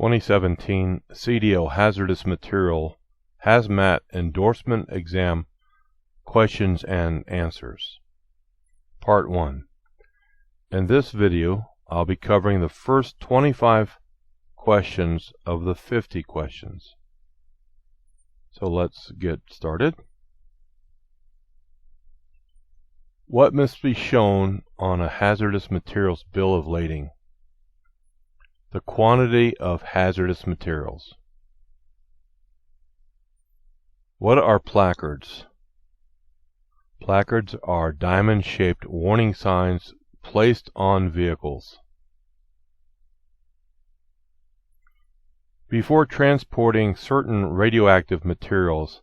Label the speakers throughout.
Speaker 1: 2017 CDL Hazardous Material HAZMAT Endorsement Exam Questions and Answers. Part 1. In this video, I'll be covering the first 25 questions of the 50 questions. So let's get started. What must be shown on a hazardous materials bill of lading? The quantity of hazardous materials. What are placards? Placards are diamond-shaped warning signs placed on vehicles. Before transporting certain radioactive materials,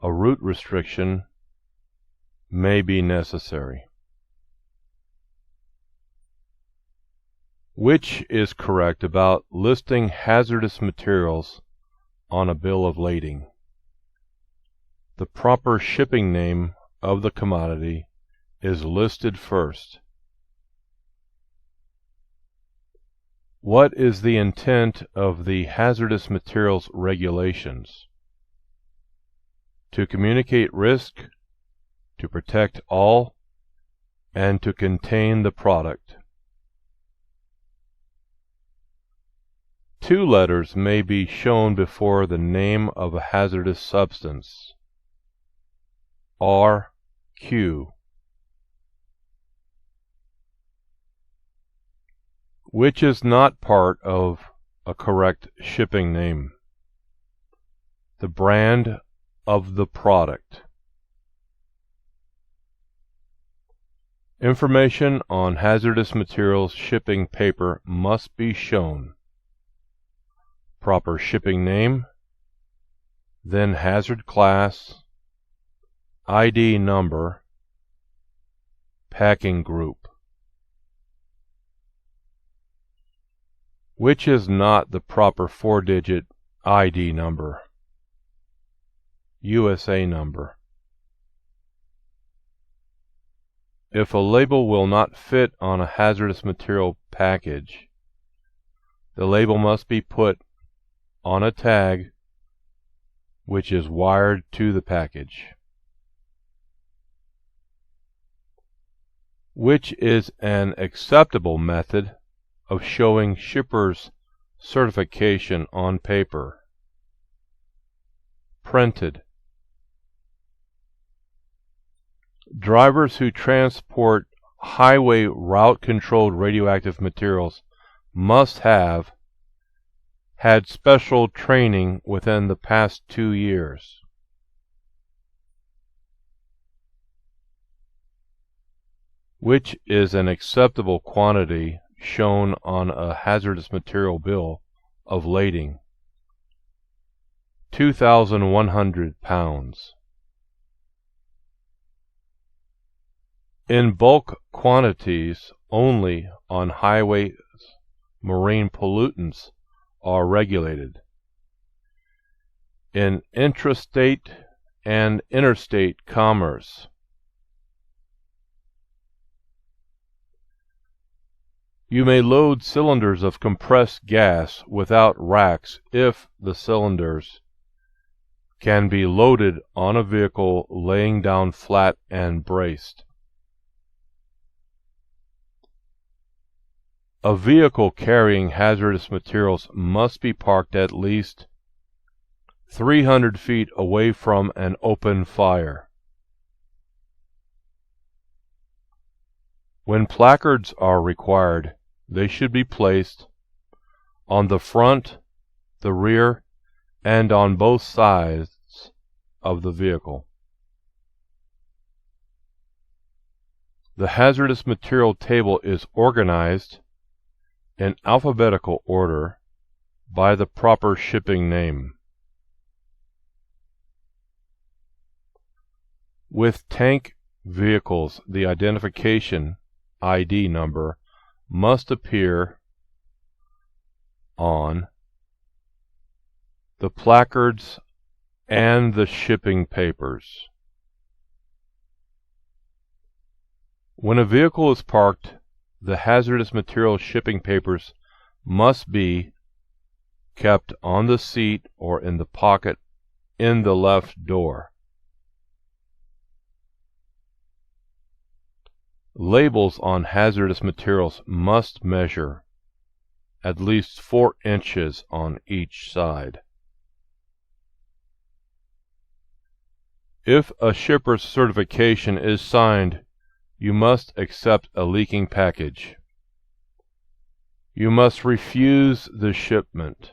Speaker 1: a route restriction may be necessary. Which is correct about listing hazardous materials on a bill of lading? The proper shipping name of the commodity is listed first. What is the intent of the hazardous materials regulations? To communicate risk, to protect all, and to contain the product. Two letters may be shown before the name of a hazardous substance. R, Q. Which is not part of a correct shipping name? The brand of the product. Information on hazardous materials shipping paper must be shown. Proper shipping name, then hazard class, ID number, packing group. Which is not the proper 4-digit ID number? USA number. If a label will not fit on a hazardous material package, the label must be put on a tag which is wired to the package. Which is an acceptable method of showing shipper's certification on paper? Printed. Drivers who transport highway route-controlled radioactive materials must have had special training within the past 2 years. Which is an acceptable quantity shown on a hazardous material bill of lading? 2,100 pounds. In bulk quantities only on highways, marine pollutants are regulated. In intrastate and interstate commerce, you may load cylinders of compressed gas without racks if the cylinders can be loaded on a vehicle laying down flat and braced. A vehicle carrying hazardous materials must be parked at least 300 feet away from an open fire. When placards are required, they should be placed on the front, the rear, and on both sides of the vehicle. The hazardous material table is organized in alphabetical order by the proper shipping name. With tank vehicles, the identification ID number must appear on the placards and the shipping papers. When a vehicle is parked, the hazardous material shipping papers must be kept on the seat or in the pocket in the left door. Labels on hazardous materials must measure at least 4 inches on each side. If a shipper's certification is signed, you must accept a leaking package. You must refuse the shipment.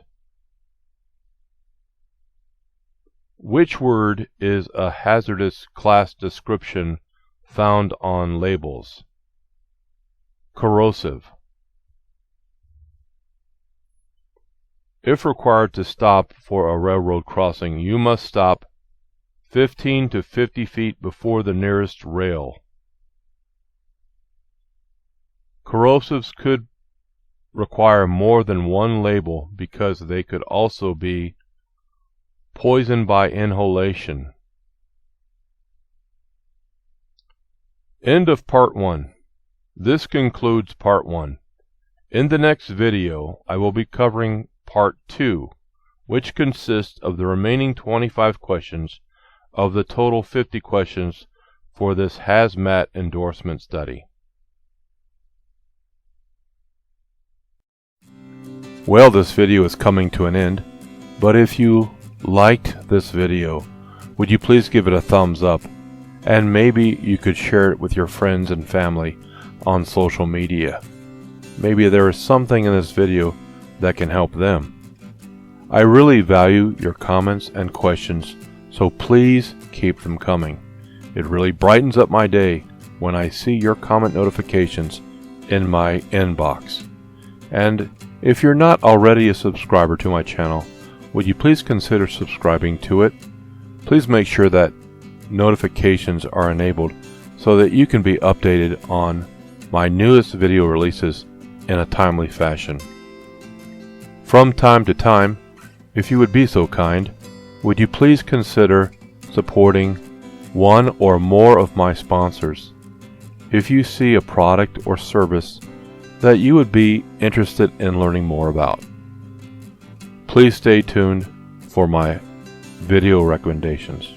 Speaker 1: Which word is a hazardous class description found on labels? Corrosive. If required to stop for a railroad crossing, you must stop 15 to 50 feet before the nearest rail. Corrosives could require more than one label because they could also be poison by inhalation. End of Part 1. This concludes Part 1. In the next video, I will be covering Part 2, which consists of the remaining 25 questions of the total 50 questions for this HAZMAT endorsement study. Well, this video is coming to an end, but if you liked this video, would you please give it a thumbs up, and maybe you could share it with your friends and family on social media. Maybe there is something in this video that can help them. I really value your comments and questions, so please keep them coming. It really brightens up my day when I see your comment notifications in my inbox. And if you're not already a subscriber to my channel, would you please consider subscribing to it? Please make sure that notifications are enabled so that you can be updated on my newest video releases in a timely fashion. From time to time, if you would be so kind, would you please consider supporting one or more of my sponsors? If you see a product or service that you would be interested in learning more about, please stay tuned for my video recommendations.